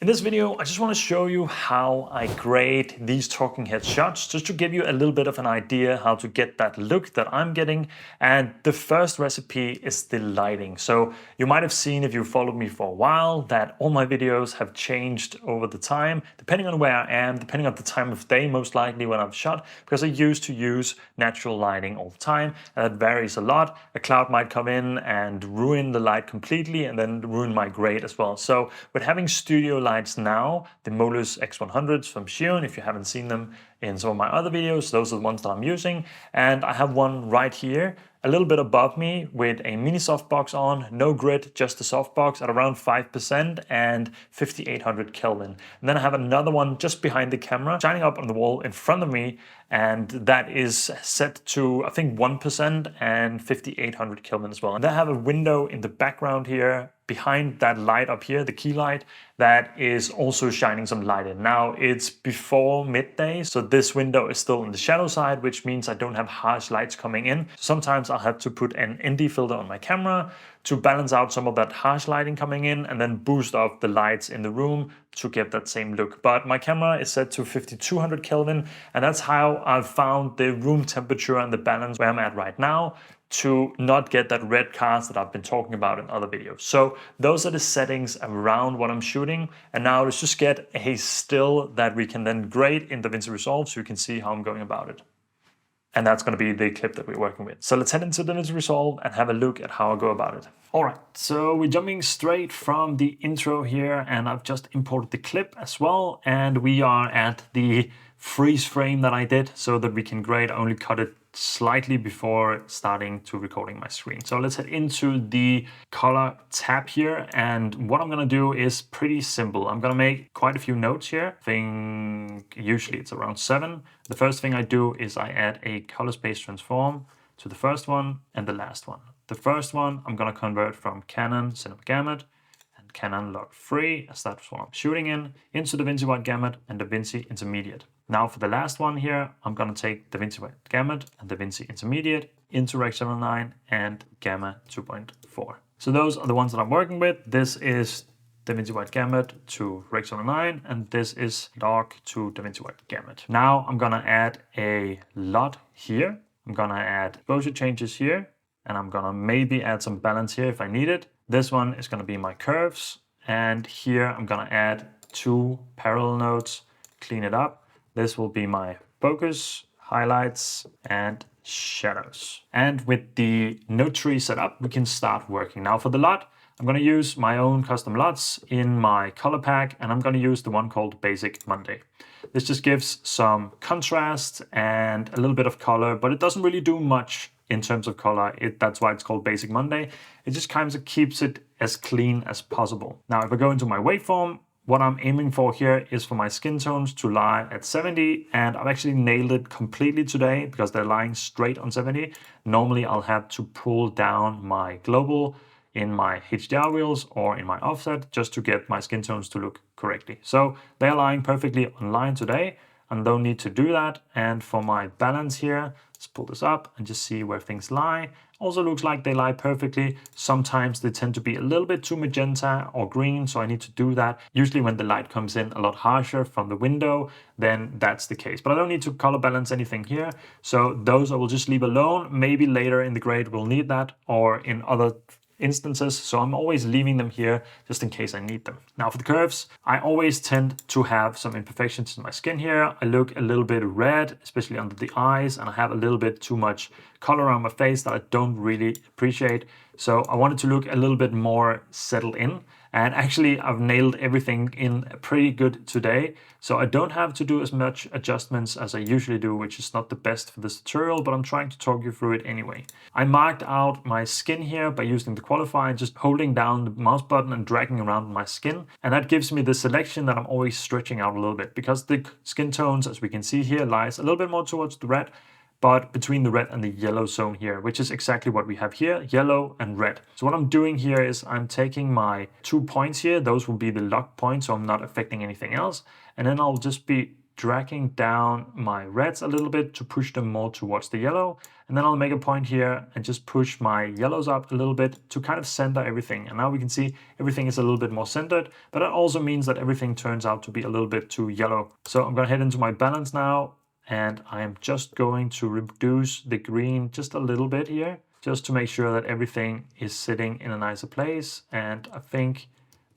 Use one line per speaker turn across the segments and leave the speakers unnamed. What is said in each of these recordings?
In this video, I just want to show you how I grade these talking head shots, just to give you a little bit of an idea how to get that look that I'm getting. And the first recipe is the lighting. So you might have seen, if you followed me for a while, that all my videos have changed over the time, depending on where I am, depending on the time of day, most likely when I've shot, because I used to use natural lighting all the time, and that varies a lot. A cloud might come in and ruin the light completely and then ruin my grade as well. So with having studio lights now, the Molus X100s from Xion, if you haven't seen them in some of my other videos, those are the ones that I'm using. And I have one right here, a little bit above me with a mini softbox on, no grid, just the softbox at around 5% and 5800 Kelvin. And then I have another one just behind the camera, shining up on the wall in front of me, and that is set to, I think, 1% and 5800 Kelvin as well. And then I have a window in the background here, behind that light up here, the key light, that is also shining some light in. Now it's before midday, so this window is still on the shadow side, which means I don't have harsh lights coming in. Sometimes I'll have to put an ND filter on my camera to balance out some of that harsh lighting coming in and then boost up the lights in the room to get that same look. But my camera is set to 5200 Kelvin, and that's how I've found the room temperature and the balance where I'm at right now, to not get that red cast that I've been talking about in other videos. So those are the settings around what I'm shooting. And now let's just get a still that we can then grade in DaVinci Resolve so you can see how I'm going about it. And that's going to be the clip that we're working with. So let's head into DaVinci Resolve and have a look at how I go about it. All right, so we're jumping straight from the intro here, and I've just imported the clip as well. And we are at the freeze frame that I did so that we can grade. I only cut it slightly before starting to recording my screen. So let's head into the color tab here, and what I'm gonna do is pretty simple. I'm gonna make quite a few notes here. I think usually it's around 7. The first thing I do is I add a color space transform to the first one and the last one. The first one I'm gonna convert from Canon Cinema Gamut and Canon Log 3, as that's what I'm shooting in, into DaVinci Wide Gamut and DaVinci Intermediate. Now for the last one here, I'm gonna take DaVinci Wide Gamut and DaVinci Intermediate into Rec 709 and Gamma 2.4. So those are the ones that I'm working with. This is DaVinci Wide Gamut to Rec 709, and this is Log to DaVinci Wide Gamut. Now I'm gonna add a LUT here. I'm gonna add exposure changes here, and I'm gonna maybe add some balance here if I need it. This one is gonna be my curves, and here I'm gonna add 2 parallel nodes, clean it up. This will be my focus, highlights, and shadows. And with the node tree set up, we can start working. Now for the LUT, I'm going to use my own custom LUTs in my color pack, and I'm going to use the one called Basic Monday. This just gives some contrast and a little bit of color, but it doesn't really do much in terms of color. That's why it's called Basic Monday. It just kind of keeps it as clean as possible. Now if I go into my waveform, what I'm aiming for here is for my skin tones to lie at 70, and I've actually nailed it completely today because they're lying straight on 70. Normally I'll have to pull down my global in my HDR wheels or in my offset just to get my skin tones to look correctly. So they're lying perfectly on line today, and don't need to do that. And for my balance here, let's pull this up and just see where things lie. Also looks like they lie perfectly. Sometimes they tend to be a little bit too magenta or green, so I need to do that. Usually when the light comes in a lot harsher from the window, then that's the case. But I don't need to color balance anything here. So those I will just leave alone. Maybe later in the grade we'll need that, or in other instances, so I'm always leaving them here just in case I need them. Now for the curves, I always tend to have some imperfections in my skin here. I look a little bit red, especially under the eyes, and I have a little bit too much color around my face that I don't really appreciate. So I wanted to look a little bit more settled in, and actually I've nailed everything in pretty good today. So I don't have to do as much adjustments as I usually do, which is not the best for this tutorial, but I'm trying to talk you through it anyway. I marked out my skin here by using the qualifier, just holding down the mouse button and dragging around my skin. And that gives me the selection that I'm always stretching out a little bit, because the skin tones, as we can see here, lies a little bit more towards the red, but between the red and the yellow zone here, which is exactly what we have here, yellow and red. So what I'm doing here is I'm taking my 2 points here, those will be the lock points, so I'm not affecting anything else. And then I'll just be dragging down my reds a little bit to push them more towards the yellow. And then I'll make a point here and just push my yellows up a little bit to kind of center everything. And now we can see everything is a little bit more centered, but that also means that everything turns out to be a little bit too yellow. So I'm going to head into my balance now, and I'm just going to reduce the green just a little bit here, just to make sure that everything is sitting in a nicer place. And I think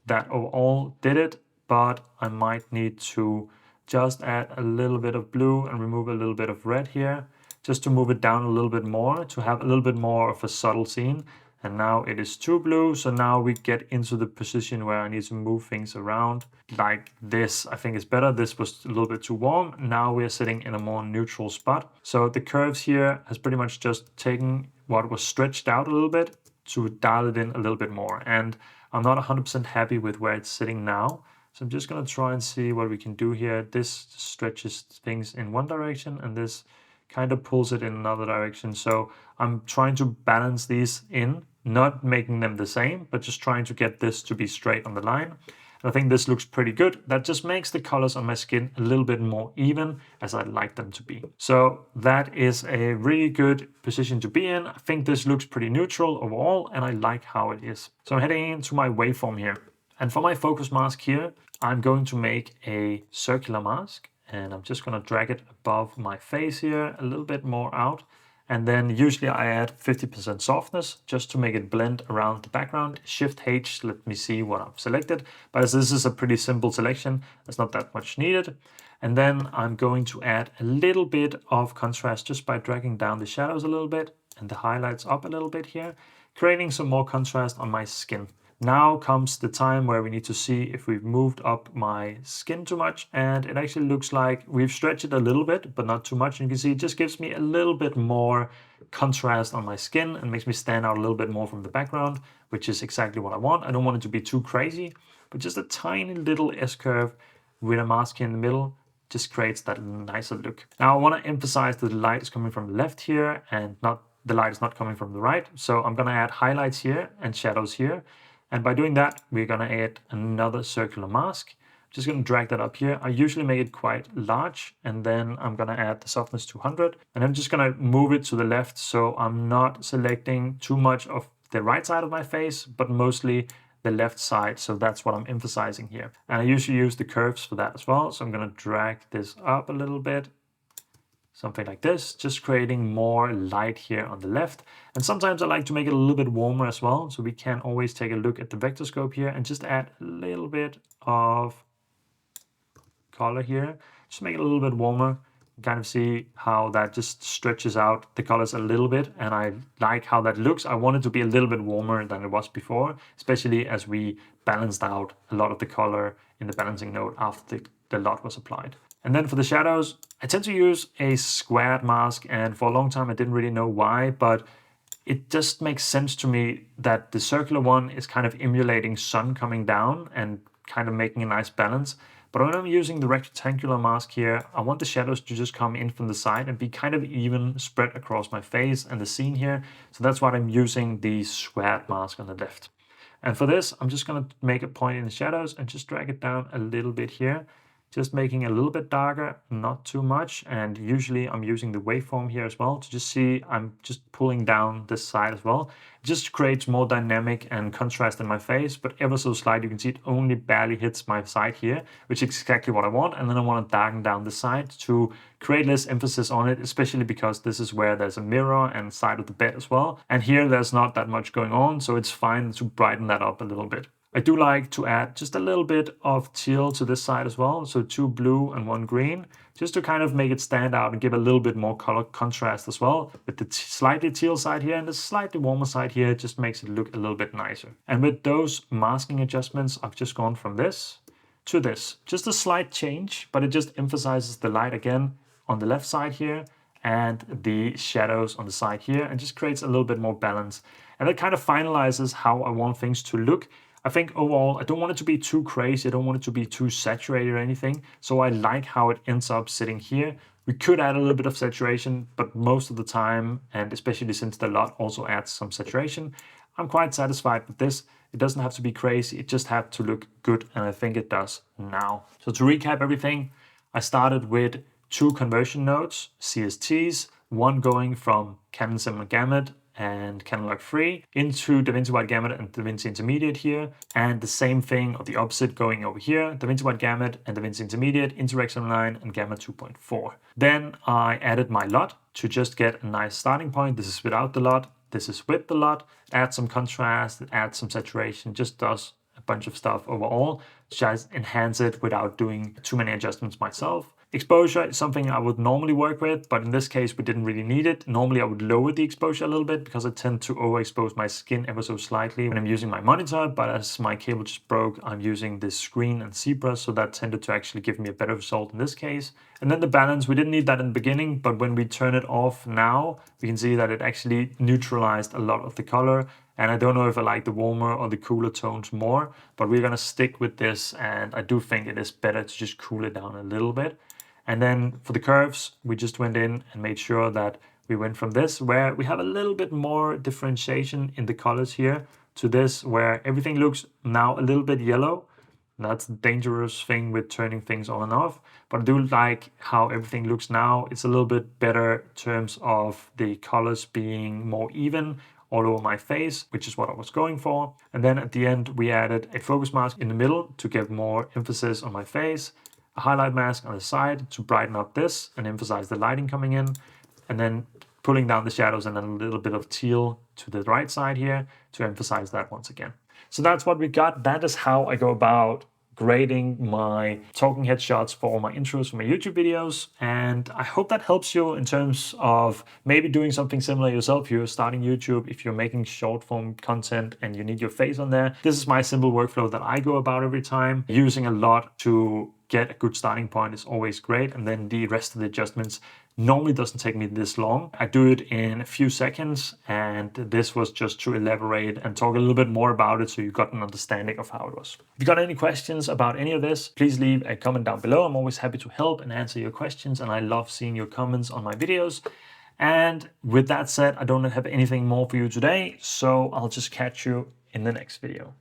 that overall did it, but I might need to just add a little bit of blue and remove a little bit of red here, just to move it down a little bit more, to have a little bit more of a subtle scene. And now it is too blue, so now we get into the position where I need to move things around like this. I think it's better. This was a little bit too warm. Now we're sitting in a more neutral spot. So the curves here has pretty much just taken what was stretched out a little bit to dial it in a little bit more. And I'm not 100% happy with where it's sitting now. So I'm just going to try and see what we can do here. This stretches things in one direction and this kind of pulls it in another direction. So I'm trying to balance these in, not making them the same, but just trying to get this to be straight on the line. And I think this looks pretty good. That just makes the colors on my skin a little bit more even, as I'd like them to be. So that is a really good position to be in. I think this looks pretty neutral overall, and I like how it is. So I'm heading into my waveform here. And for my focus mask here, I'm going to make a circular mask, and I'm just going to drag it above my face here a little bit more out. And then usually I add 50% softness just to make it blend around the background. Shift H, let me see what I've selected. But as this is a pretty simple selection, there's not that much needed. And then I'm going to add a little bit of contrast just by dragging down the shadows a little bit and the highlights up a little bit here, creating some more contrast on my skin. Now comes the time where we need to see if we've moved up my skin too much, and it actually looks like we've stretched it a little bit, but not too much. And you can see it just gives me a little bit more contrast on my skin and makes me stand out a little bit more from the background, which is exactly what I want. I don't want it to be too crazy, but just a tiny little S-curve with a mask here in the middle just creates that nicer look. Now I want to emphasize that the light is coming from the left here and not the light is not coming from the right. So I'm going to add highlights here and shadows here. And by doing that, we're going to add another circular mask. Just going to drag that up here. I usually make it quite large, and then I'm going to add the softness to 100. And I'm just going to move it to the left, so I'm not selecting too much of the right side of my face, but mostly the left side. So that's what I'm emphasizing here. And I usually use the curves for that as well. So I'm going to drag this up a little bit. Something like this, just creating more light here on the left. And sometimes I like to make it a little bit warmer as well. So we can always take a look at the vector scope here and just add a little bit of color here. Just make it a little bit warmer. Kind of see how that just stretches out the colors a little bit. And I like how that looks. I want it to be a little bit warmer than it was before, especially as we balanced out a lot of the color in the balancing node after the LUT was applied. And then for the shadows, I tend to use a squared mask, and for a long time I didn't really know why, but it just makes sense to me that the circular one is kind of emulating sun coming down and kind of making a nice balance. But when I'm using the rectangular mask here, I want the shadows to just come in from the side and be kind of even spread across my face and the scene here. So that's why I'm using the squared mask on the left. And for this, I'm just going to make a point in the shadows and just drag it down a little bit here. Just making it a little bit darker, not too much. And usually I'm using the waveform here as well to just see I'm just pulling down this side as well. It just creates more dynamic and contrast in my face, but ever so slight. You can see it only barely hits my side here, which is exactly what I want. And then I want to darken down the side to create less emphasis on it, especially because this is where there's a mirror and side of the bed as well. And here there's not that much going on, so it's fine to brighten that up a little bit. I do like to add just a little bit of teal to this side as well. So 2 blue and 1 green, just to kind of make it stand out and give a little bit more color contrast as well. With the slightly teal side here and the slightly warmer side here, it just makes it look a little bit nicer. And with those masking adjustments, I've just gone from this to this. Just a slight change, but it just emphasizes the light again on the left side here and the shadows on the side here, and just creates a little bit more balance. And it kind of finalizes how I want things to look. I think overall, I don't want it to be too crazy. I don't want it to be too saturated or anything. So I like how it ends up sitting here. We could add a little bit of saturation, but most of the time, and especially since the LUT also adds some saturation, I'm quite satisfied with this. It doesn't have to be crazy. It just has to look good, and I think it does now. So to recap everything, I started with 2 conversion nodes, CSTs, one going from Canon Cinema Gamut and Canon Log 3 into DaVinci Wide Gamut and DaVinci Intermediate here, and the same thing or the opposite going over here, DaVinci Wide Gamut and DaVinci Intermediate into Rec 79 and Gamma 2.4. Then I added my LUT to just get a nice starting point. This is without the LUT, this is with the LUT. Add some contrast, add some saturation, just does a bunch of stuff overall, just enhance it without doing too many adjustments myself. Exposure is something I would normally work with, but in this case we didn't really need it. Normally I would lower the exposure a little bit because I tend to overexpose my skin ever so slightly when I'm using my monitor, but as my cable just broke, I'm using this screen and zebra, so that tended to actually give me a better result in this case. And then the balance, we didn't need that in the beginning, but when we turn it off now, we can see that it actually neutralized a lot of the color. And I don't know if I like the warmer or the cooler tones more, but we're gonna stick with this, and I do think it is better to just cool it down a little bit. And then for the curves, we just went in and made sure that we went from this, where we have a little bit more differentiation in the colors here, to this, where everything looks now a little bit yellow. That's the dangerous thing with turning things on and off. But I do like how everything looks now. It's a little bit better in terms of the colors being more even all over my face, which is what I was going for. And then at the end, we added a focus mask in the middle to get more emphasis on my face, a highlight mask on the side to brighten up this and emphasize the lighting coming in, and then pulling down the shadows and then a little bit of teal to the right side here to emphasize that once again. So that's what we got. That is how I go about grading my talking head shots for all my intros for my YouTube videos. And I hope that helps you in terms of maybe doing something similar yourself. If you're starting YouTube, if you're making short form content and you need your face on there, this is my simple workflow that I go about every time. Using a LUT to get a good starting point is always great. And then the rest of the adjustments normally doesn't take me this long. I do it in a few seconds, and this was just to elaborate and talk a little bit more about it so you got an understanding of how it was. If you got any questions about any of this, please leave a comment down below. I'm always happy to help and answer your questions, and I love seeing your comments on my videos. And with that said, I don't have anything more for you today, so I'll just catch you in the next video.